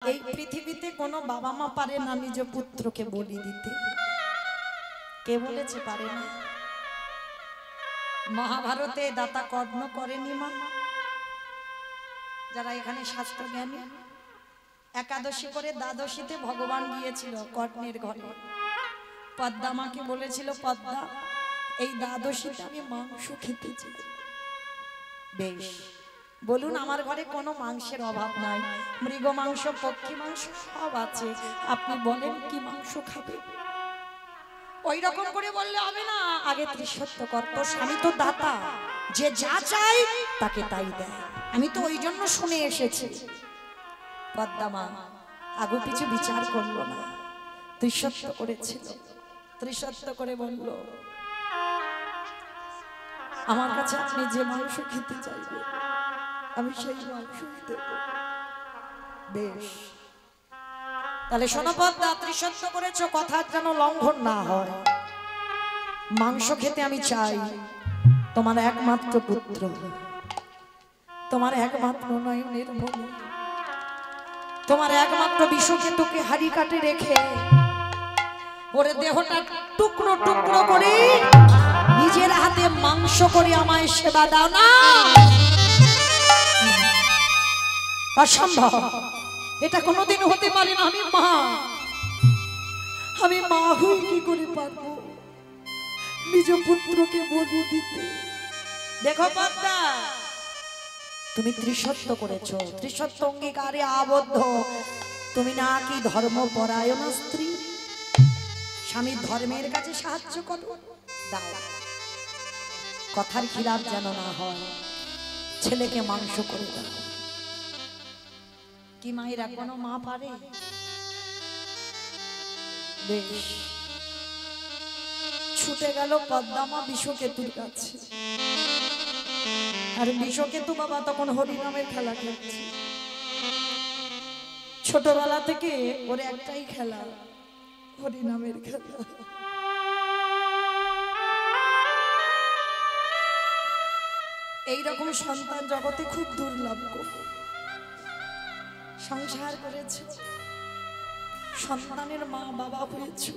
এই পৃথিবীতে কোনো বাবা মা পারে না নিজ পুত্রকে বলি দিতে। কে বলেছে পারে না? মহাভারতে দাতা কর্ণ করেনি মা? যারা এখানে শাস্ত্র জ্ঞানী, একাদশী করে দ্বাদশীতে ভগবান গিয়েছিল কর্ণের ঘরে। পদ্মা মাকে বলেছিল, পদ্মা এই দ্বাদশীতে আমি মাংস খেতে চাই। বেশ, বলুন আমার ঘরে কোনো মাংসের অভাব নাই, মৃগ মাংস, পক্ষী মাংস সব আছে, আপনি বলেন কি মাংস খাবে? ওই রকম করে বললে হবে না, আগে ত্রিসত্য কর, তোর স্বামী তো দাতা, যে যা চাই তাকে তাই দেয়। আমি তো ওই জন্য শুনে এসেছি। পদ্মা মা আগু পিছু বিচার করলো না, ত্রিসত্য করেছিল। ত্রিসত্য করে বলল, আমার কাছে আপনি যে মাংস খেতে চাইবেন আমি সেই মাংসই দেব। বেশ, তাহলে শোনো পদ্মা, ত্রিসত্য করেছো, কথার যেন লঙ্ঘন না হয়। মাংস খেতে আমি চাই, তোমার একমাত্র পুত্র, তোমার একমাত্র নয়নের মণি, তোমার একমাত্র বিষকেতুকে হাড়ি কাটে রেখে ওরে দেহটা টুকরো টুকরো করে নিজের হাতে মাংস করে আমায় সেবা দাও না। অসম্ভব, এটা কোনোদিন হতে পারে না। আমি মা হয়ে কি করে পারবো নিজ পুত্রকে বলি দিতে? দেখো পদ্মা, তুমি ত্রিসত্য করেছো, ত্রিসত্য অঙ্গীকারে আবদ্ধ। তুমি নাকি ধর্মপরায়ণ স্ত্রী, স্বামীর ধর্মের কাছে সাহায্য করো, দাও। কথার খিলাফ যেন না হয়, ছেলেকে মাংস করে দাও। কি মায়েরা কোনো মা পারে? বেশ, ছুটে গেল পদ্মা মা বিষকেতুর কাছে। আর বিষকেতু বাবা তখন হরিনামের খেলা খেলছে। ছোটবেলা থেকে ওর একটাই খেলা, হরিনামের খেলা। এইরকম সন্তান জগতে খুব দুর্লভ। সংসার করেছে, সন্তানের মা বাবা হয়েছে,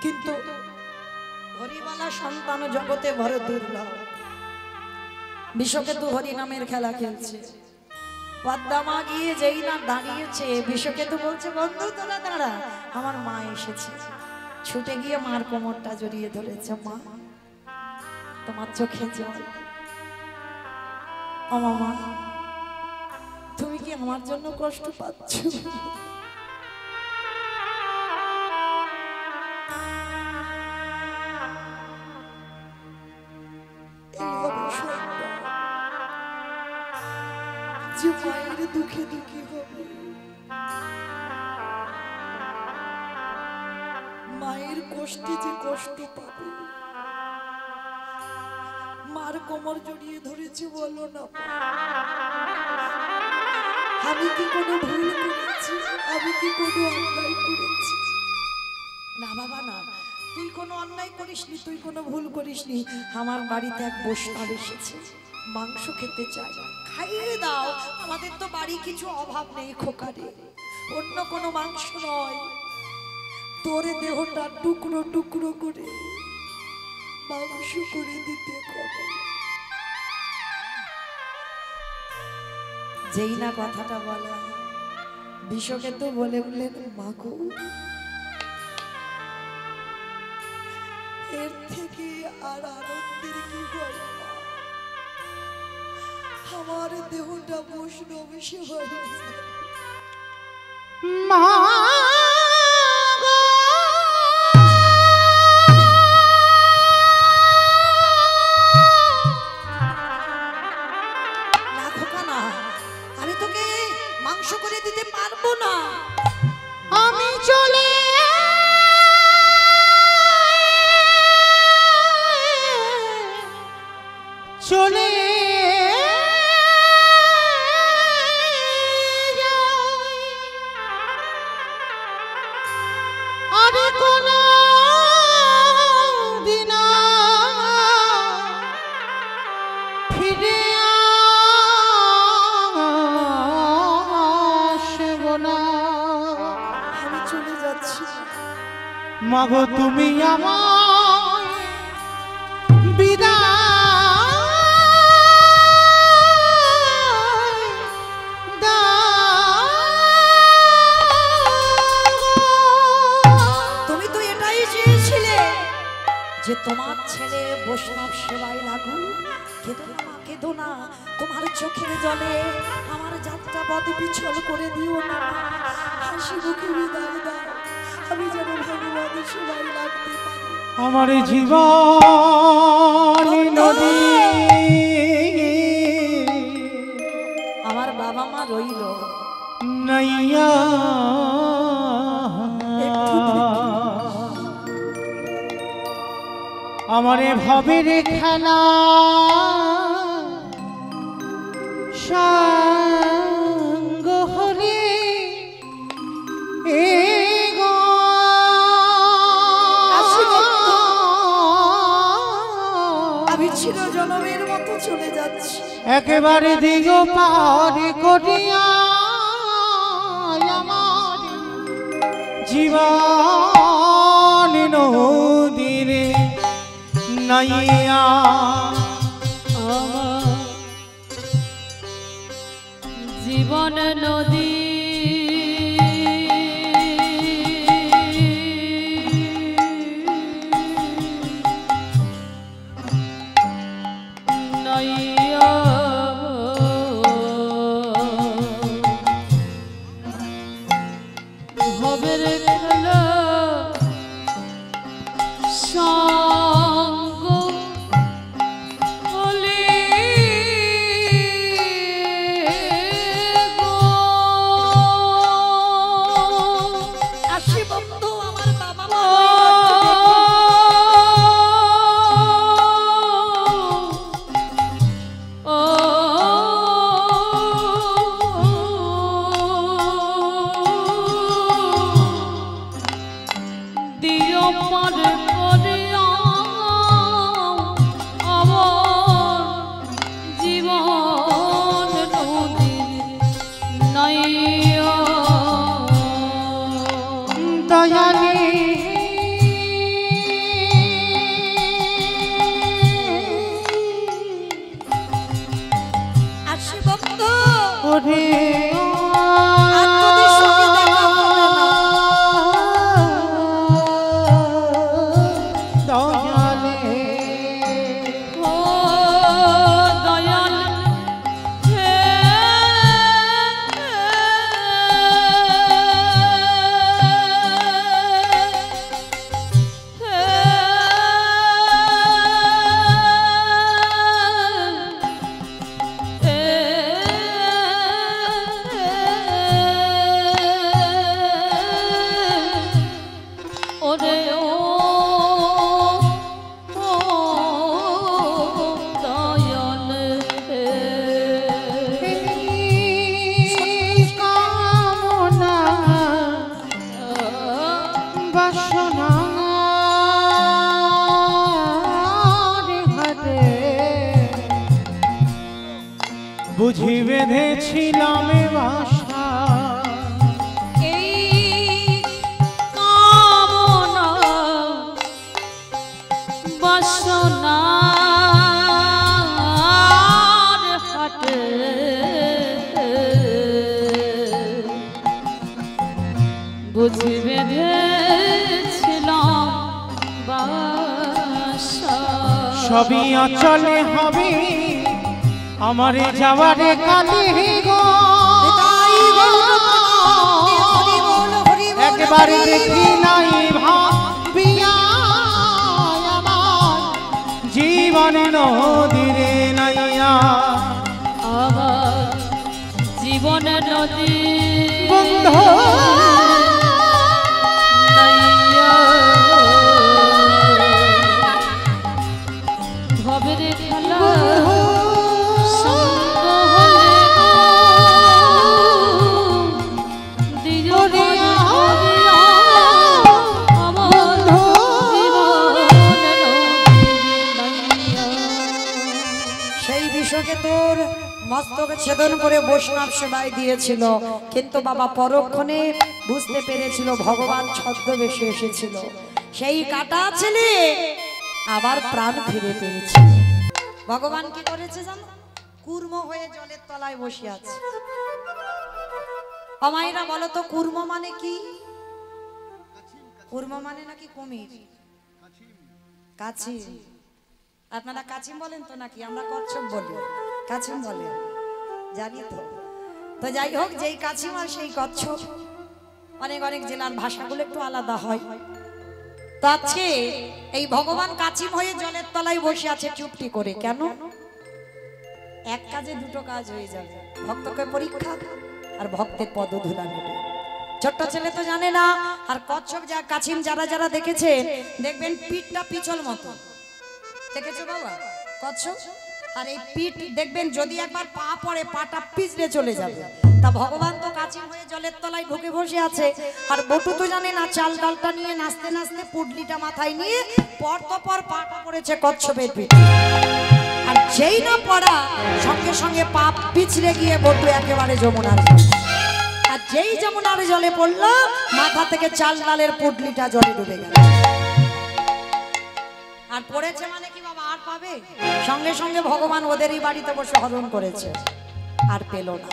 কিন্তু হরিবালা সন্তান জগতে বড় দুর্লভ। বিষকেতু হরিনামের খেলা খেলছে। পদ্মা মা গিয়ে যেই না দাঁড়িয়েছে, বিষকেতু বলছে, বন্ধু তোরা দাঁড়া, আমার মা এসেছে। ছুটে গিয়ে মার কোমরটা জড়িয়ে ধরেছে। মা, তোমার চোখে জল। ও মা, তুমি কি আমার জন্য কষ্ট পাচ্ছ? যে মায়ের দুঃখে দুঃখী হবে, মায়ের কষ্টে যে কষ্ট পাবে, মার কোমর জড়িয়ে ধরেছে। বলো না, আমি কি কোনো ভুল করেছি? আমি কি কোনো অন্যায় করেছি? না বাবা না, তুই কোনো অন্যায় করিসনি, তুই কোনো ভুল করিসনি। আমার বাড়িতে এক বৈষ্ণব এসেছে, মাংস খেতে চাই, খাইয়ে দাও। আমাদের তো বাড়ি কিছু অভাব নেই খোকারে, অন্য কোনো মাংস নয়, তোর দেহটা টুকরো টুকরো করে মাংস করে দিতে হবে। যেই না কথাটা বলা, বিষকেতু বলে বললেন, মাগো, এর থেকে আর আনন্দের কি হয়? আমার দেহটা বৈষ্ণব সেবায় মা মাংস করে দিতে পারবো না। আমি চলে চলে আমি কোনো দিন ফিরে আসব না আমি চলে যাচ্ছি মাগো তুমি আমার বিদায় তুমি তো এটাই চেয়েছিলে যে তোমার ছেলে বৈষ্ণব সেবায় লাগুক। কেঁদো না মা, কেঁদো না, তোমার চোখের জলে আমার যাত্রা পথ পিছল করে দিও না। হাসি মুখে বিদায় দাও, আমি যেন ভগবানের সেবায় লাগতে পারি। আমার জীবন নদী আমার বাবা মা রইল নাইয়া আমারে ভবের খেলা সঙ্গ হলে এ গো আমি চিরজনমের মতো চলে যাচ্ছি। একেবারে দিগ পার করিয়া আমার জীবন নদীরে নাইয়া জীবন নদী নাইয়া ভবের খেলা সঙ্গ হলে গো। আসি বন্ধু, আমার বাবা মা দিও পার করে আমার জীবন নদীর নাইয়া দয়ালি আসি বন্ধু। ওরে আর যদি সঙ্গে দেখা হবে না। দয়ালে ও দয়াল হে ওরে ও দয়াল কামনা বাসনা হাতে বুঝি বেঁধেছিলাম বাসা এই কামনা বাসনার হাটে বুঝি বেঁধেছিলাম বাসা। সবই অচলে হবে আমারে যাওয়ারে কালে গো একবারে দেখি নাই ভাবিয়া আমার জীবন নদীরে নাইয়া আমার জীবন নদী বন্ধু নাইয়া ভবের খেলা সঙ্গ হলে দিও করিয়া আমার জীবন নদী নাইয়া। সেই বিষকে তোর মস্তকে ছেদন করে বৈষ্ণব সেবায় দিয়েছিল, কিন্তু বাবা পরক্ষণে বুঝতে পেরেছিল ভগবান ছদ্মবেশে এসেছিল। সেই কাটা ছেলে আবার প্রাণ ফিরে পেয়েছে। ভগবান কি করেছে জানো? কুর্ম হয়ে জলের তলায় বসে আছে। অমাইরা বলো তো কুর্ম মানে কি? কুর্ম মানে নাকি কুমির? কাছিম। আপনারা কাছিম বলেন তো নাকি? আমরা কচ্ছপ বলি, কাছিম বলেন, জানি তো। তো যাই হোক, যেই কাছিম আর সেই কচ্ছপ, অনেক অনেক জেলার ভাষাগুলো একটু আলাদা হয়। তো আজকে এই ভগবান কাছিম হয়ে জলের তলায় বসে আছে চুপটি করে। কেন? এক কাজে দুটো কাজ হয়ে যাবে, ভক্তকে পরীক্ষা আর ভক্তের পদধূলা নেবে। ছোট্ট ছেলে তো জানে না। আর কচ্ছপ যা কাছিম যারা যারা দেখেছেন দেখবেন পিঠটা পিছল মতো, দেখেছো বাবা কচ্ছপ? আর এই পিঠ দেখবেন যদি একবার পা পড়ে পাটা পিছলে চলে যাবে। তা ভগবান তো কাছিম হয়ে জলের তলায় ঢুকে বসে আছে। আর বটু তো জানে না, চাল ডালটা নিয়ে নাচতে নাচতে পুডলিটা মাথায় নিয়ে পর তো পর পাটা পড়েছে কচ্ছপের পিঠে। আর যেই না পড়া সঙ্গে সঙ্গে পা পিছলে গিয়ে বটু একেবারে যমুনার জলে। আর যেই যমুনার জলে পড়লো মাথা থেকে চাল ডালের পুডলিটা জলে ডুবে গেল। আর পড়েছে মানে কি বাবা আর পাবে? সঙ্গে সঙ্গে ভগবান ওদেরই বাড়িতে বসে হরণ করেছে, আর পেল না।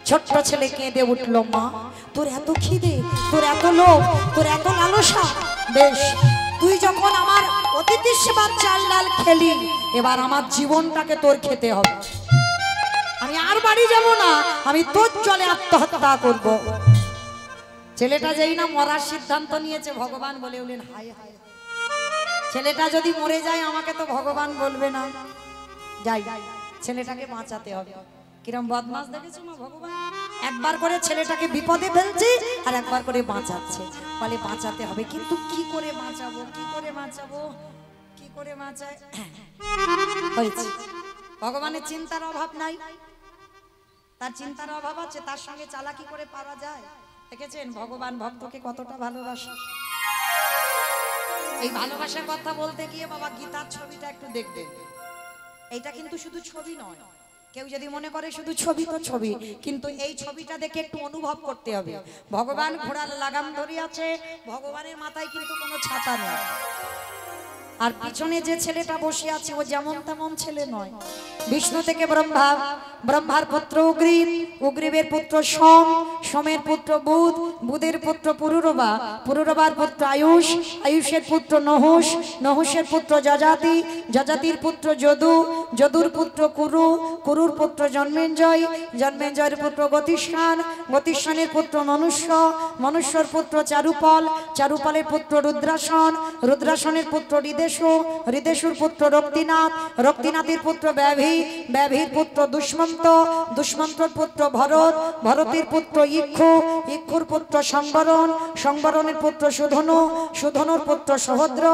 ছোট্ট ছেলে কেঁদে উঠলো, মা তোর এত খিদে, তোর এত লোভ, তোর এত লালসা, বেশ তুই যখন আমার অতিথির সেবার চাল ডাল খেলি, এবার আমার জীবনটাকে তোর খেতে হবে। আমি আর বাড়ি যাব না, আমি তোর জলে আত্মহত্যা করব। ছেলেটা যেই না মরার সিদ্ধান্ত নিয়েছে, ভগবান বলে উঠলেন, হায় হায়, ছেলেটা যদি মরে যায় আমাকে তো ভগবান বলবে না। যাই, ছেলেটাকে বাঁচাতে হবে। কিরম বদমাস দেখেছো না ভগবান? একবার করে ছেলেটাকে বিপদে ফেলছে আর একবার করে বাঁচাচ্ছে। বলে বাঁচাতে হবে, কিন্তু কি করে বাঁচাবো, কি করে বাঁচাবো, কি করে বাঁচায়? হয়েছে, ভগবানের চিন্তার অভাব নাই, তার চিন্তার অভাব আছে, তার সঙ্গে চালাকি করে পারা যায়। দেখেছেন ভগবান ভক্তকে কতটা ভালোবাসে। এই ভালোবাসার কথা বলতে গিয়ে বাবা গীতার ছবিটা একটু দেখবেন। এইটা কিন্তু শুধু ছবি নয়, কেউ যদি মনে করে শুধু ছবি তো ছবি, কিন্তু এই ছবিটা দেখে একটু অনুভব করতে হবে। ভগবান ঘোড়ার লাগাম ধরে আছে, ভগবানের মাথায় কিন্তু কোনো ছাতা নেই। আর পিছনে যে ছেলেটা বসে আছে ও যেমন তেমন ছেলে নয়। বিষ্ণু থেকে ব্রহ্মা, ব্রহ্মার পুত্র উগ্রীব, উগ্রীবের পুত্র সোম, সোমের পুত্র বুধ, বুধের পুত্র পুরুরবা, পুরুরবার পুত্র আয়ুষ, আয়ুষের পুত্র নহুষ, নহুষের পুত্র যজাতি, যজাতির পুত্র যদু, যদুর পুত্র কুরু, কুরুর পুত্র জন্মেঞ্জয়, জন্মেঞ্জয়ের পুত্র গতিষ্ঠান, গতিষ্ঠানের পুত্র মনুষ্য, মনুষ্যর পুত্র চারুপল, চারুপলের পুত্র রুদ্রাসন, রুদ্রাসনের পুত্র হৃদেশু, হৃদেশুর পুত্র রক্তিনাথ, রক্তিনাথের পুত্র ব্যাভি, ব্যাভির পুত্র দুষ্মন্ত, দুষ্মন্তর পুত্র ভরত, ভরতের পুত্র ইক্ষু, ইক্ষুর পুত্র সংবরণ, সংবরণের পুত্র সুধনু, সুধনুর পুত্র সহদ্র,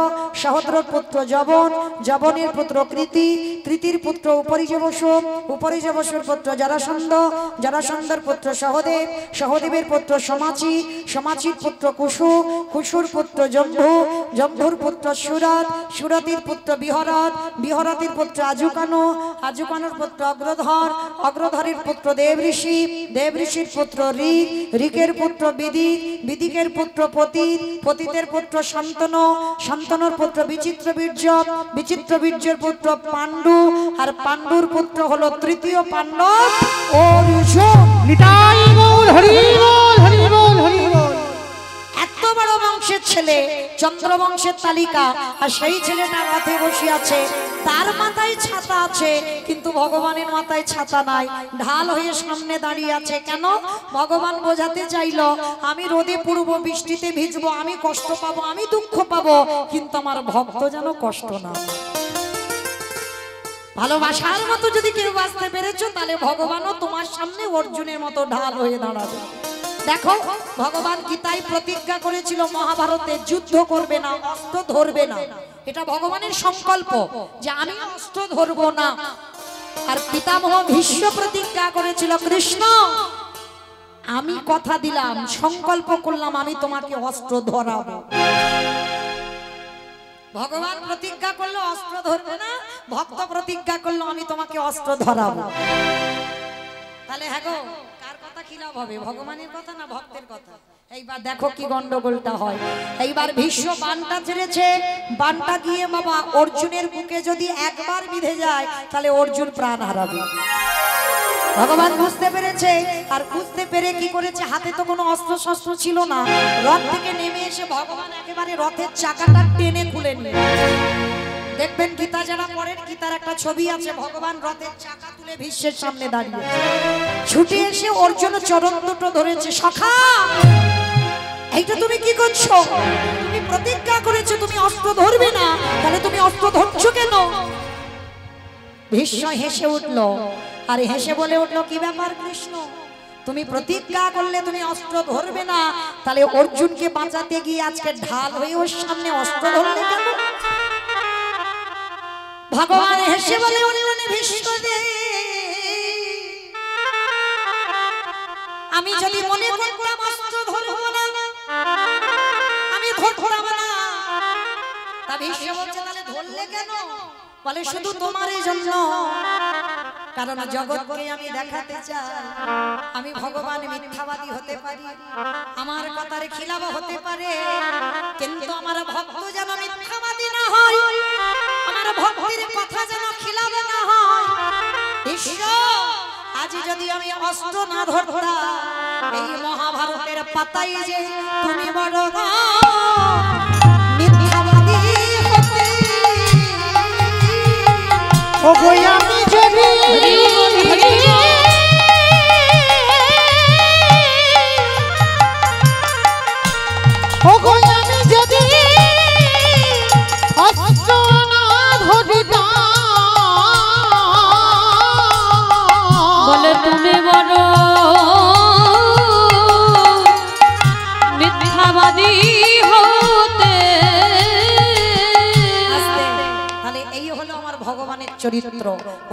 সহদ্রর পুত্র জবন, জবনের পুত্র কৃতি, কৃতির পুত্র উপরিজবসু, উপরিজবসুর পুত্র জরাসন্ধ, জরাসন্ধর পুত্র সহদেব, সহদেবের পুত্র সমাচি, সমাচির পুত্র কুশু, কুশুর পুত্র জম্ভু, জম্ভুর পুত্র সুরত, সুরতির পুত্র বিহরত, বিহরতির পুত্র আজুকানু, আজুকানুর পুত্র অগ্রধর, অগ্রধরের পুত্র দেবঋষি, দেবঋষির পুত্র ঋক, ঋকের পুত্র বিদিক, বিদিকের পুত্র পতিত, পতিতের পুত্র শান্তনু, শান্তনুর পুত্র বিচিত্র বীর্য, বিচিত্র বীর্যের পুত্র পাণ্ডু, আর পাণ্ডুর পুত্র হলো তৃতীয় পাণ্ডব অর্জুন। নিতাই গৌর হরি বল, হরি বল, হরি বল। এত বড় বংশের ছেলে, চন্দ্রবংশের তালিকা, আর সেই ছেলেটা রথে বসে আছে, তার মাথায় ছাতা আছে কিন্তু ভগবানের মাথায় ছাতা নাই, ঢাল হয়ে সামনে দাঁড়িয়ে আছে। কেন? ভগবান বোঝাতে চাইলো আমি রোদে পুড়বো, বৃষ্টিতে ভিজবো, আমি কষ্ট পাবো, আমি দুঃখ পাবো, কিন্তু আমার ভক্ত যেন কষ্ট না। ভালোবাসার মতো যদি কেউ বাঁচতে পেরেছো, তাহলে ভগবানও তোমার সামনে অর্জুনের মতো ঢাল হয়ে দাঁড়াবে। দেখো ভগবান গীতায় প্রতিজ্ঞা করেছিল মহাভারতে যুদ্ধ করবে না, অস্ত্র ধরবে না। এটা ভগবানের সংকল্প যে আমি অস্ত্র ধরবো না। আর পিতামহ ভীষ্ম প্রতিজ্ঞা করেছিল, কৃষ্ণ আমি কথা দিলাম, সংকল্প করলাম আমি তোমাকে অস্ত্র ধরাবো। ভগবান প্রতিজ্ঞা করলো অস্ত্র ধরবে না, ভক্ত প্রতিজ্ঞা করলো আমি তোমাকে অস্ত্র ধরাবো। তাহলে হ্যাঁ গো, কার কথা কি লাভ হবে, ভগবানের কথা না ভক্তের কথা? এইবার দেখো কি গন্ডগোলটা হয়। এইবার ভীষ্ম বানটা ছেড়েছে, বানটা গিয়ে বাবা অর্জুনের বুকে যদি একবার বিঁধে যায় তাহলে অর্জুন প্রাণ হারাবে। ভগবান বুঝতে পেরেছে, আর বুঝতে পেরে কি করেছে, হাতে তো কোনো অস্ত্র শস্ত্র ছিল না, রথ থেকে নেমে এসে ভগবান একেবারে রথের চাকাটা টেনে খুলে নিয়ে, দেখবেন গীতা যারা পড়েন, গীতার একটা ছবি আছে, ভগবান রথের চাকা তুলে ভীষ্মের সামনে দাঁড়িয়ে ছুটে এসে অর্জুন চরণ দুটো ধরেছে, সখা এইটা তুমি কি করছো? তুমি প্রতিজ্ঞা করেছো তুমি অস্ত্র ধরবে না, তাহলে তুমি অস্ত্র ধরছো কেন? ভীষ্ম হেসে উঠলো, আর হেসে বলে উঠলো, কি ব্যাপার কৃষ্ণ, তুমি প্রতিজ্ঞা করলে তুমি অস্ত্র ধরবে না, তাহলে অর্জুনকে বাঁচাতে গিয়ে আজকে ঢাল হয়ে ওর সামনে অস্ত্র ধরলে কেন? ভগবান হেসে বলে উঠলেন, ভীষ্মদেব আমি যদি মনে করতাম অস্ত্র ধরবো না, আমি ধরতাম না। তা ভীষ্ম বলছে, তাহলে ধরলে কেন? বলে শুধু তোমারই জন্য, কারণ জগৎকে আমি দেখাতে চাই আমি ভগবান মিথ্যাবাদী হতে পারি, আমার কথার খিলাফ হতে পারে, কিন্তু আমার ভক্ত যেন মিথ্যাবাদী না হয়, আমার ভক্তের কথা যেন খিলাফ না হয়। ঈশ্বর আজ যদি আমি অস্ত্র না ধরতাম, এই মহাভারতের পাতায় যে তুমি বড় মিথ্যাবাদী হতে। ওগো আমি যদি ওগো আমি যদি অস্ত্র না ধরিতাম, বলে তুমি বড় মিথ্যাবাদী হতে। তাহলে এই হলো আমার ভগবানের চরিত্র।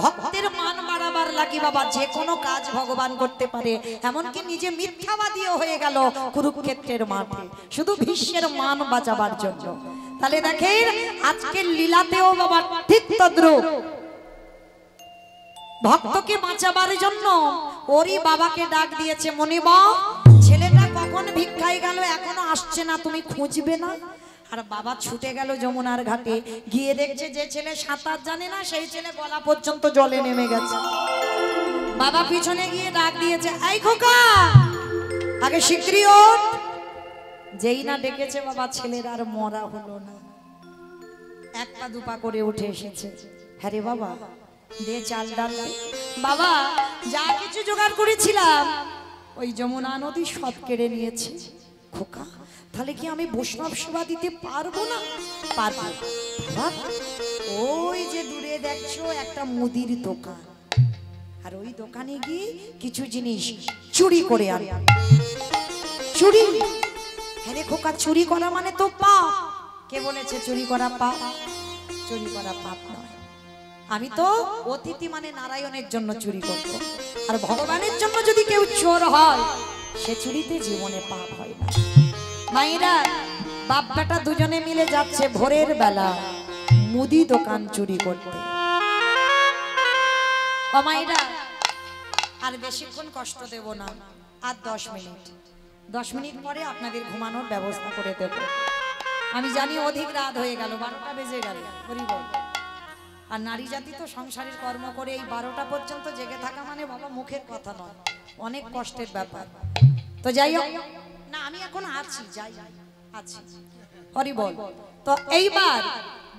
ভক্তের মান বাড়াবার লাগি বাবা যে কোনো কাজ ভগবান করতে পারে, এমনকি নিজে মিথ্যাবাদীও হয়ে গেল কুরুক্ষেত্রের মাঠে, শুধু ভীষ্মের মান বাঁচাবার জন্য। তাহলে দেখেন আজকের লীলাতেও বাবা ঠিক তদ্রূপ, ভক্তকে বাঁচাবার জন্য ওরই বাবাকে ডাক দিয়েছে, মনিবা ছেলেটা কখন ভিক্ষায় গেল এখনো আসছে না, তুমি খুঁজবে না? আর বাবা ছুটে গেল যমুনার ঘাটে, গিয়ে দেখছে যে ছেলে সাঁতার জানে না সেই ছেলে গলা পর্যন্ত জলে নেমে গেছে। বাবা পিছনে গিয়ে ডাক দিয়েছে, এই খোকা আগে শিগগিরই ওঠ। যেই না ডেকেছে বাবা ছেলের আর মরা হলো না, এক পা দুপা করে উঠে এসেছে। হ্যাঁ রে বাবা দে চাল ডাল। বাবা যা কিছু জোগাড় করেছিলাম ওই যমুনা নদী সব কেড়ে নিয়েছে। খোকা তাহলে কি আমি বৈষ্ণব সেবা দিতে পারবো না? পারবো। বাবা ওই যে দূরে দেখছো একটা মুদির দোকান, আর ওই দোকানে গিয়ে কিছু জিনিস চুরি করে আন। চুরি? আরে খোকা চুরি করা মানে তো পাপ। কে বলেছে চুরি করা পাপ? চুরি করা পাপ নয়। আমি তো অতিথি মানে নারায়ণের জন্য চুরি করব, আর ভগবানের জন্য যদি কেউ চোর হয় সে চুরিতে জীবনে পাপ হয় না। মায়েরা বাপ বেটা দুজনে মিলে যাচ্ছে ভোরের বেলা মুদি দোকান চুরি করতে। ও মায়েরা আর বেশিক্ষণ কষ্ট দেব না, আর 10 মিনিট, 10 মিনিট পরে আপনাদের ঘুমানোর ব্যবস্থা করে দেব। আমি জানি অধিক রাত হয়ে গেল, 12টা বেজে গেল। হরিবল। আর নারী জাতি তো সংসারের কর্ম করে এই 12টা পর্যন্ত জেগে থাকা মানে বাবা মুখের কথা নয়, অনেক কষ্টের ব্যাপার। তো যাই হোক না, আমি এখন আছি, যাই আছি। হরিবল। তো এইবার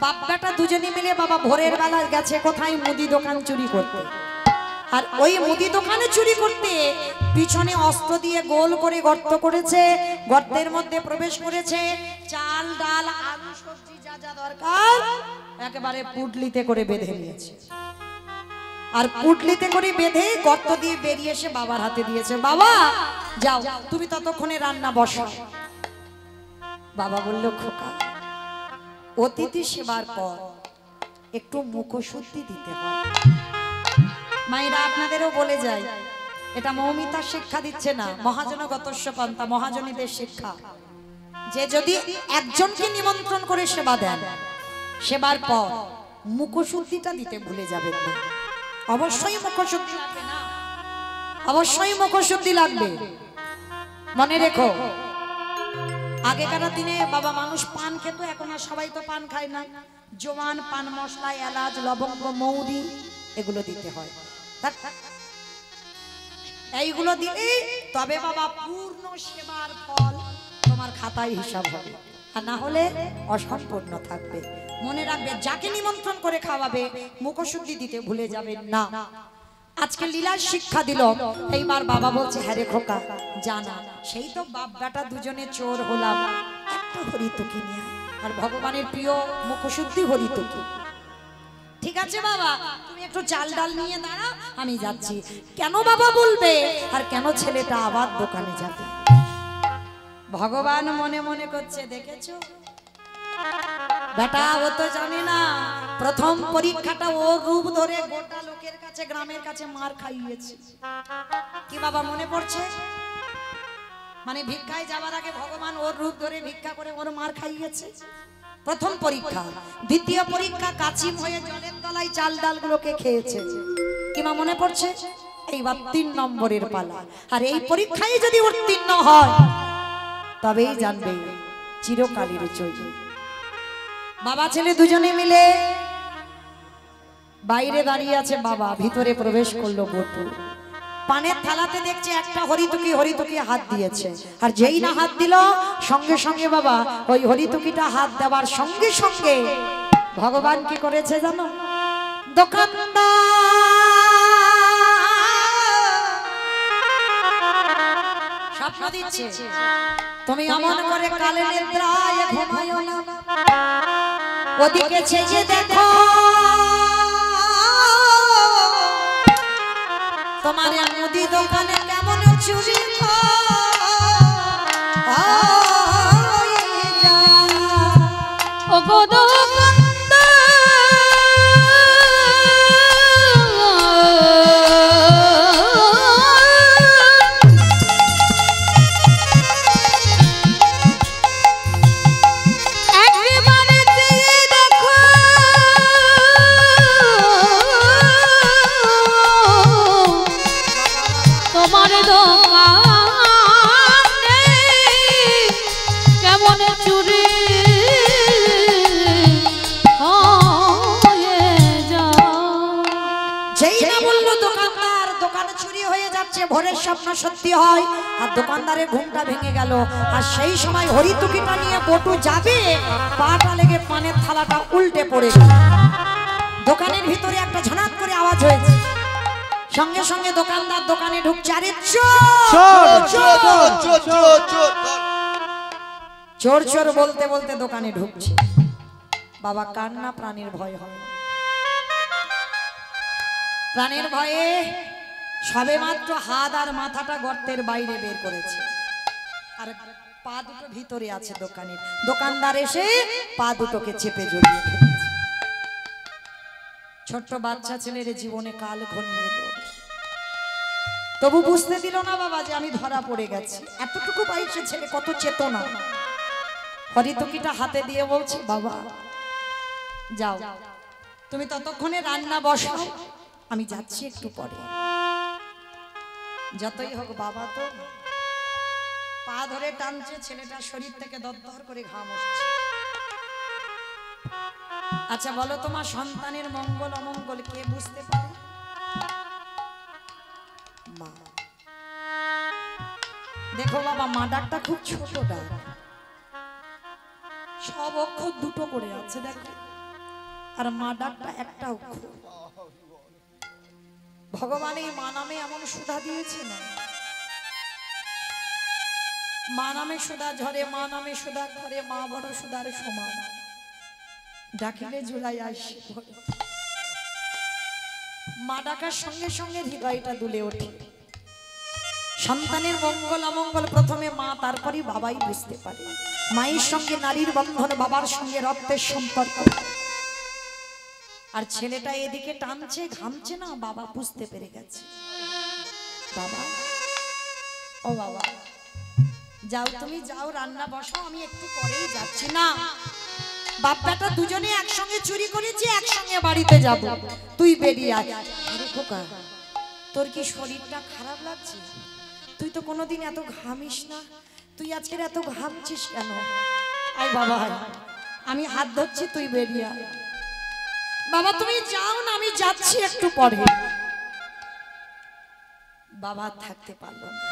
বাপ বেটা দুজনে মিলে বাবা ভোরের বেলা গেছে কোথায়? মুদি দোকান চুরি করতে। আর ওই মুদি দোকানে চুরি করতে পিছনে অস্ত্র দিয়ে গোল করে গর্ত করেছে, গর্তের মধ্যে প্রবেশ করেছে, চাল ডাল আলু সবজি যা যা দরকার একেবারে পুটলিতে করে বেঁধে নিয়েছে। আর পুটলিতে করে বেঁধে গর্ত দিয়ে বেরিয়ে এসে বাবার হাতে দিয়েছে, বাবা যাও তুমি ততক্ষণে রান্না বসাও। বাবা বলল, খোকা অতিথি সেবার পর একটু মুখশুদ্ধি দিতে হয়। মায়েরা আপনাদেরও বলে যায়, এটা মৌমিতার শিক্ষা দিচ্ছে না, মহাজনগতস্য পন্থা, মহাজনীদের শিক্ষা, যে যদি একজনকে নিমন্ত্রণ করে সেবা দেন সেবার পর মুখশুদ্ধিটা দিতে ভুলে যাবেন না। অবশ্যই মুখশুদ্ধি লাগবে না, অবশ্যই মুখশুদ্ধি লাগবে। মনে রেখো, আগেকার দিনে বাবা মানুষ পান খেত, এখন আর সবাই তো পান খায় না। জোয়ান, পান মশলা, এলাচ, লবঙ্গ, মৌরি এগুলো দিতে হয়। এইগুলো দিলে তবে বাবা পূর্ণ সেবার ফল তোমার খাতায় হিসাব হবে, আর না হলে অসম্পূর্ণ থাকবে। মনে রাখবে, যাকে নিমন্ত্রণ করে খাওয়াবে মুখশুদ্ধি দিতে ভুলে যাবেন না। আজকে লীলার শিক্ষা দিল, এইবার বাবা বলছে হ্যাঁ রে খোকা জানা, সেই তো বাপ বেটা দুজনে চোর হলাম, একটা হরিতকি নিয়ে, আর ভগবানের প্রিয় মুখশুদ্ধি হরিতকি। ঠিক আছে বাবা, তুমি একটু চাল ডাল নিয়ে দাঁড়াও, আমি যাচ্ছি। কেন বাবা বলবে, আর কেন ছেলেটা আবার দোকানে যাবে? ভগবান মনে মনে করছে, দেখেছো বেটা, ও তো জানে না প্রথম পরীক্ষাটা ওর রূপ ধরে গোটা লোকের কাছে, গ্রামের কাছে মার খাইয়েছে। কি বাবা মনে পড়ছে? মানে ভিক্ষায় যাওয়ার আগে ভগবান ওর রূপ ধরে ভিক্ষা করে ওর মার খাইয়েছে, প্রথম পরীক্ষা। দ্বিতীয় পরীক্ষা কাচিম হয়ে জলের তলায় চাল ডালগুলোকে খেয়েছে। কি মা মনে পড়ছে? এইবার 3 নম্বরের পালা, আর এই পরীক্ষায় যদি উত্তীর্ণ হয় তবেই জানবে চিরকালের জয়। বাবা ছেলে দুজনে মিলে বাইরে দাঁড়িয়ে আছে, বাবা ভিতরে প্রবেশ করলো বটু। পানের থালাতে দেখছে একটা হরিতকি, হরিতকি হাত দিয়েছে, আর যেই না হাত দিল সঙ্গে সঙ্গে বাবা ওই হরিতকিটা হাত দেওয়ার সঙ্গে সঙ্গে ভগবান কি করেছে জানো? দোকানদার স্বপ্ন দিচ্ছে, তুমি অমন করে কালে নিদ্রায় ঘুমায়ো না, ওদিকে চেয়ে দেখো তোমার মুদি দোকানে কেমন চুরি ও গো দোকানদার, তোমার দোকানে কেমন চুরি হয়ে যায়। যেই না বললো দোকানদার দোকানে চুরি হয়ে যাচ্ছে, ভোরের স্বপ্ন সত্যি হয়, আর দোকানদারের ঘুমটা ভেঙে গেল। আর সেই সময় হরিতকিটা নিয়ে বটু যাবে, পাটা লেগে পানের থালাটা উল্টে পড়ে গেল। দোকানের ভিতরে একটা ঝনাত করে আওয়াজ হয়েছে, সঙ্গে সঙ্গে দোকানদার দোকানে ঢুকছে, আরে চোর চোর বলতে বলতে দোকানে ঢুকছে। বাবা কান্না প্রাণের ভয় হয়, প্রাণের ভয়ে সবে মাত্র হাত আর মাথাটা গর্তের বাইরে বের করেছে, আর পা দুটো ভিতরে আছে দোকানের। দোকানদার এসে পা দুটোকে চেপে জড়িয়ে ফেলেছে। ছোট্ট বাচ্চা ছেলের জীবনে কাল ঘনিয়ে এলো, তবু বুঝতে দিল না বাবা যে আমি ধরা পড়ে গেছি। এতটুকু বয়সে ছেলে কত চেতনা। হরিতকিটা হাতে দিয়ে বলছে, বাবা যাও, তুমি ততক্ষণে রান্না বসাও, আমি যাচ্ছি একটু পরে। যতই হোক বাবা তো পা ধরে টানছে, ছেলেটা শরীর থেকে দরদর করে ঘাম আসছে। আচ্ছা বলো, তোমার সন্তানের মঙ্গল অমঙ্গল কে বুঝতে পারে? মা। দেখো বাবা, মা ডাকটা খুব ছোট ডাক, সব অক্ষর দুটো করে আছে দেখো, আর মা ডাকটা একটা অক্ষর। ভগবান এই মা নামে এমন সুধা দিয়েছে না, মা নামে সুধা ঝরে, মা নামে সুধা ঘরে, মা বড় সুধার সমান, ডাকিলে জুলাই আসি। মা ডাকার সঙ্গে সঙ্গে হৃদয়টা দুলে ওঠে। সন্তানের মঙ্গল অমঙ্গল প্রথমে মা, তারপরে বাবাই বুঝতে পারে। মায়ের সঙ্গে নারীর বন্ধন, বাবার সঙ্গে রক্তের সম্পর্ক। আর ছেলেটা এদিকে টানছে, ঘামছে না, বাবা বুঝতে পেরে গেছে। বাবা, ও বাবা যাও, তুমি যাও, রান্না বসাও, আমি একটু পরেই যাচ্ছি। না, বাপ বেটা দুজনে একসঙ্গে চুরি করেছি, একসঙ্গে বাড়িতে যাব, তুই বেরিয়ে আয়। আরে খোকা, তোর কি শরীরটা খারাপ লাগছে? তুই তো কোনোদিন এত ঘামিস না, তুই আজকের এত ঘামছিস কেন? আয় বাবা আয়, আমি হাত ধরছি, তুই বেরিয়ে আয়। বাবা তুমি যাও না, আমি যাচ্ছি একটু পরে। বাবা থাকতে পারলো না।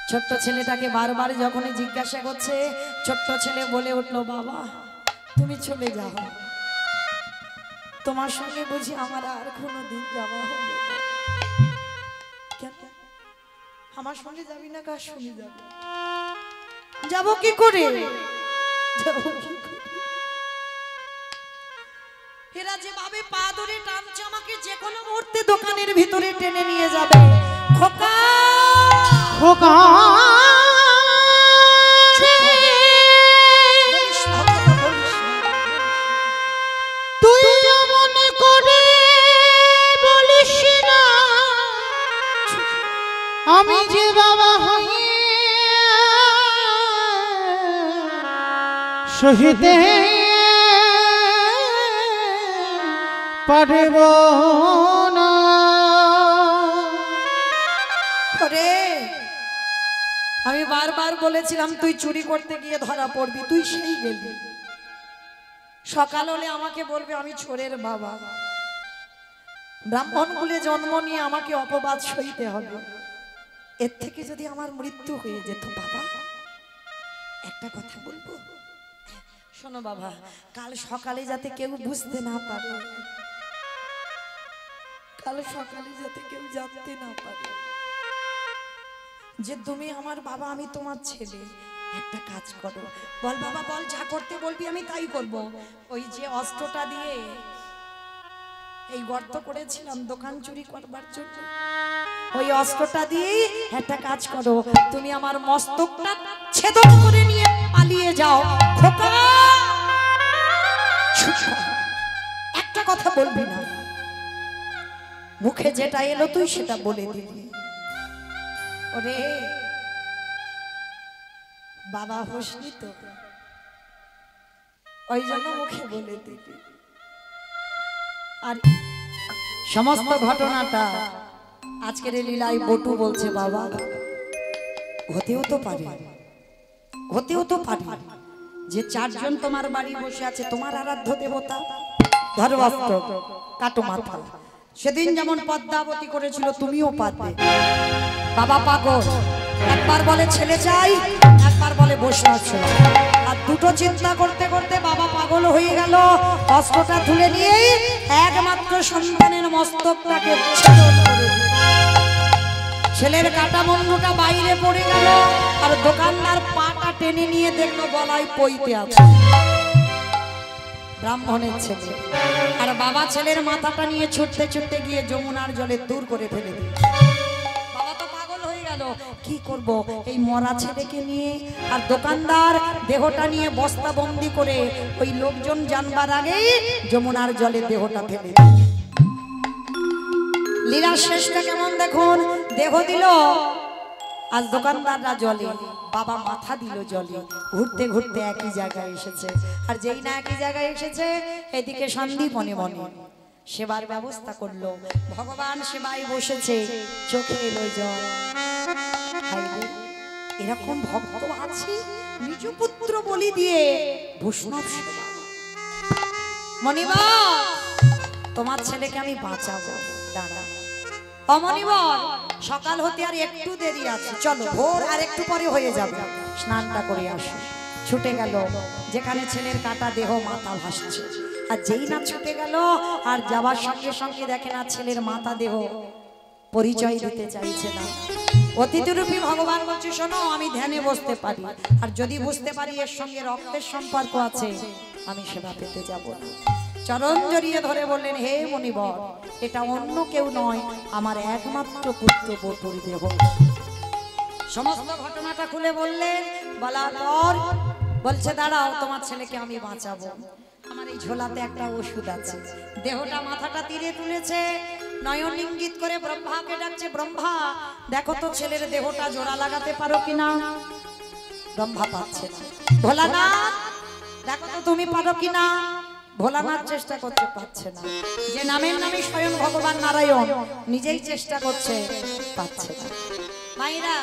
ছোট্ট ছেলেটাকে বারবার যখনই জিজ্ঞাসা করছে, ছোট্ট ছেলে বলে উঠলো, বাবা তুমি চলে যাও, তোমার সঙ্গে বুঝি আমার আর কোনোদিন যাওয়া হবে না। কেন আমার সঙ্গে যাবি না? কার সঙ্গে যাবি? যাবো কি করে? যাবো কি করে? এরা যেভাবে পা ধরে টানছে আমাকে, যে কোনো মুহূর্তে দোকানের ভিতরে টেনে নিয়ে যাবে। খোকা খোকা তুই মনে করে বলিস না, আমি যে বাবা হই সহিতে পারব না। ওরে আমি বারবার বলেছিলাম তুই চুরি করতে গিয়ে ধরা পড়বি, তুই সেই গেলি। সকাল হলে আমাকে বলবে আমি চোরের বাবা, ব্রাহ্মণ কুলে জন্ম নিয়ে আমাকে অপবাদ সইতে হবে। এর থেকে যদি আমার মৃত্যু হয়ে যেত বাবা, একটা কথা বলবো, শোনো বাবা, কাল সকালে যাতে কেউ বুঝতে না পারে, কাল সকালে যাতে কেউ জানতে না পারে যে তুমি আমার বাবা, আমি তোমার ছেলে। একটা কাজ করো, বল বাবা বল, যা করতে বলবি আমি তাই করব। ওই যে অস্ত্রটা দিয়ে এই গর্ত করেছিলাম দোকান চুরি করবার জন্য, ওই অস্ত্রটা দিয়ে একটা কাজ করো, তুমি আমার মস্তকটা ছেদন করে নিয়ে পালিয়ে যাও। খোকা একটা কথা বলবি না, মুখে যেটা এলো তুই সেটা বলে দিবি। ওরে বাবা হোসনি তো, ওই জন্য মুখে বলে দিবি। আর সমস্ত ঘটনাটা আজকের এই লীলায় বটু বলছে, বাবা হতেও তো পারে, হতেও তো পারে যে চারজন তোমার বাড়ি বসে আছে, তোমার আরাধ্য দেবতা, ধরো অস্ত্র কাটো মাথা। সেদিন যেমন পদ্মাবতী করেছিল তুমিও পারবে। বাবা পাগল, একবার বলে ছেলে চাই, একবার বলে বসে আছো, আর দুটো চিন্তা করতে করতে বাবা পাগল হয়ে গেল। অস্ত্রটা তুলে নিয়ে একমাত্র সন্তানের মস্তকটাকে ছেদন করে দিল। ছেলের কাটা মুন্ডুটা বাইরে পড়ে গেল, আর দোকানদার পাটা টেনে নিয়ে দেখলো গলায় পইতে আছে। ব্রাহ্মণের ছেলে আর বাবা ছেলের মাথাটা নিয়ে ছুটতে ছুটতে গিয়ে যমুনার জলে দূর করে ফেলে দিল। বাবা তো পাগল হয়ে গেল, কি করব এই মরা ছেলেকে নিয়ে? আর দোকানদার দেহটা নিয়ে বস্তা বন্দি করে ওই লোকজন জানবার আগেই যমুনার জলে দেহটা ফেলে দিল। লীলা শেষটা কেমন দেখুন, দেহ দিল আর দোকানদাররা জলে, বাবা মাথা দিল জলে। ঘুরতে ঘুরতে একই জায়গায় এসেছে, আর যেই না একই জায়গায় এসেছে এদিকে সন্দীপ মনে মনে সেবার ব্যবস্থা করলো। ভগবান সেবায় বসেছে, চোখে এলো জল। এরকম ভক্ত আছে নিজ পুত্র বলি দিয়ে বৈষ্ণব সেবা। মনিবা তোমার ছেলেকে আমি বাঁচাবো, দাঁড়া। অমনিবর সকাল হতে আর একটু দেরি আছে, চলো ভোর আর একটু পরে হয়ে যাবে, স্নানটা করে আসো। ছুটে গেল যেখানে ছেলের কাটা দেহ মাথা ভাসছে, আর যেই না ছুটে গেল আর যাবার সঙ্গে সঙ্গে দেখে না ছেলের মাথা দেহ পরিচয় দিতে চাইছে না। অতিথিরূপী ভগবান বলছে, শোনো আমি ধ্যানে বসতে পারি, আর যদি বুঝতে পারি এর সঙ্গে রক্তের সম্পর্ক আছে আমি সেবা পেতে যাব না। চরণ জড়িয়ে ধরে বললেন, হে মনিবর, এটা অন্য কেউ নয়, আমার একমাত্র পুত্র বটুর দেহ। সমস্ত ঘটনাটা খুলে বললেন, বলার পর বলছে, দাঁড়াও তোমার ছেলেকে আমি বাঁচাবো, আমার এই ঝোলাতে একটা ওষুধ আছে। দেহটা মাথাটা তীরে তুলেছে, নয়ন ইঙ্গিত করে ব্রহ্মাকে ডাকছে, ব্রহ্মা দেখো তো ছেলের দেহটা জোড়া লাগাতে পারো কিনা। ব্রহ্মা পাচ্ছে না। ভোলানাথ দেখো তো তুমি পারো কিনা। ভোলানাথ চেষ্টা করতে পারছে না, যে নামের নামে স্বয়ং ভগবান নারায়ণ নিজেই চেষ্টা করছে, পাচ্ছে না। ভাইরা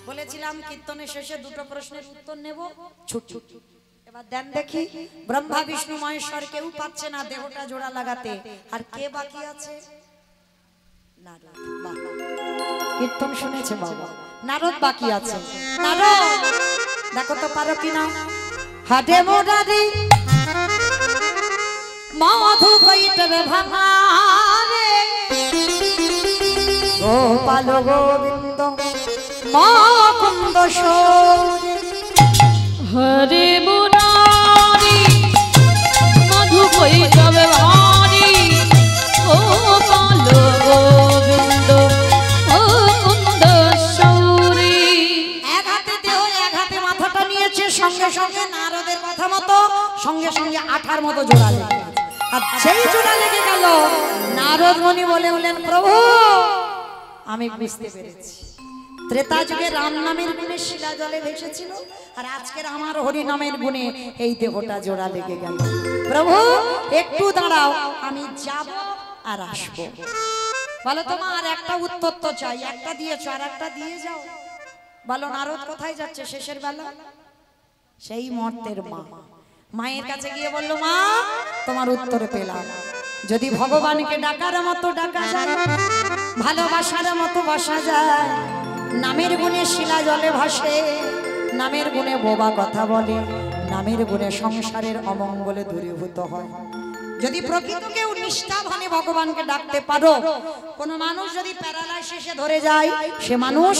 বলেছিলাম কীর্তনের শেষে দুটো প্রশ্নের উত্তর নেব, ছুট ছুট। এবার দেন দেখি, ব্রহ্মা বিষ্ণু মহেশ্বর কেউ পাচ্ছে না দেহটা জোড়া লাগাতে, আর কে বাকি আছে? নারদ। বাহ, কীর্তন শুনেছে বাবা, নারদ বাকি আছে। নারদ দেখো তো পারো কিনা। হাটে মোরারি মধু কইটবে ভাঙারে, গোপাল গোবিন্দ মুকুন্দ সৌরে। হরে মুরারি মধু কৈতবে ভারি, গোপাল গোবিন্দ মুকুন্দ সৌরি। এক হাতে দেহ এক হাতে মাথাটা নিয়েছে, সঙ্গে সঙ্গে নারদের কথা মতো সঙ্গে সঙ্গে আঠার মতো জোড়া লেগে গেছে। আর যেই জোড়া লেগে গেল, নারদ মুনি বলে বলেন, প্রভু আমি বুঝতে পেরেছি, ত্রেতা যুগে রাম নামের গুণে শিলা জলে ভেসেছিল, আর আজকের আমার হরি নামের গুণে এই দেহটা জোড়া লেগে গেল। প্রভু একটু দাঁড়াও, আমি যাব আর আসবো। বলো তোমার একটা উত্তর তো চাই, একটা দিয়েছো আর একটা দিয়ে যাও। বলো নারদ কোথায় যাচ্ছে শেষের বেলা? সেই মর্তের মা, মায়ের কাছে গিয়ে বললো, মা তোমার উত্তর পেলাম, যদি ভগবানকে ডাকার মতো ডাকা যায়, ভালোবাসার মতো বসা যায়, নামের গুণে শিলা জলে ভাসে, নামের গুণে বোবা কথা বলে, নামের গুণে সংসারের অমঙ্গলে দূরীভূত হয়। যদি প্রকৃত কেউ নিষ্ঠাভাবে ভগবানকে ডাকতে পারো, কোন মানুষ যদি প্যারালাইসিসে ধরে যায়, সে মানুষ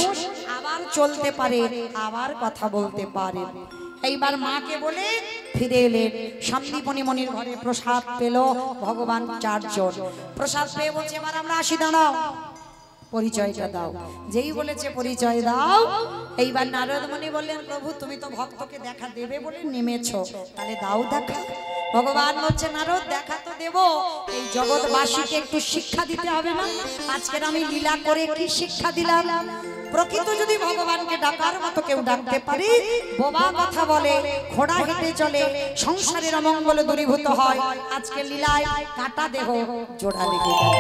আবার চলতে পারে, আবার কথা বলতে পারে। এইবার মাকে বলে ফিরে এলেন। সন্দীপনী মনির ঘরে প্রসাদ পেল ভগবান চারজন। প্রসাদ পেয়ে বলছে, এবার আমরা আসি, দাঁড়াও, পরিচয়টা দাও। যেই বলেছে পরিচয় দাও, এইবার নারদ মুনি বললেন, প্রভু তুমি তো ভক্তকে দেখা দেবে বলে নেমেছো, তাহলে দাও দেখা। ভগবান বলছে, নারদ দেখা তো দেব, এই জগৎবাসীকে একটু শিক্ষা দিতে হবে না? আজকের আমি লীলা করে কি শিক্ষা দিলাম? প্রকৃত যদি ভগবানকে ডাকার মতো কেউ ডাকতে পারে, বোবা কথা বলে, ঘোড়া হেঁটে চলে, সংসারের অমঙ্গলে দূরীভূত হয়, আজকে লীলায় কাটা দেহ জোড়া লেগে গেল।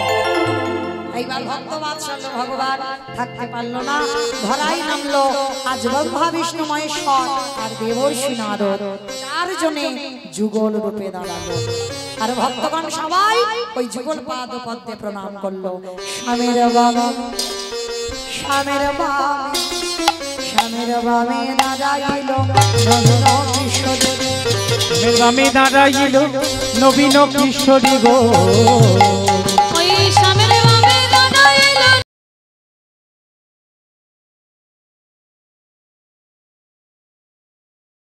এইবার ভক্ত বাৎসল্য ভগবান থাকতে পারলো না, ধরাই নামলো। আজ ব্রহ্মা বিষ্ণু মহেশ্বর আর দেবর্ষি নারদ চারজনে যুগল রূপে দাঁড়ালো। আর ভক্তগণ সবাই ওই যুগল পাদ পদ্মে প্রণাম করলো। স্বামীর বাবা, স্বামীর বাবা, স্বামীর বামে দাঁড়াইল নবীন কিশোরী, বামে দাঁড়াইল নবীন কিশোরী গো।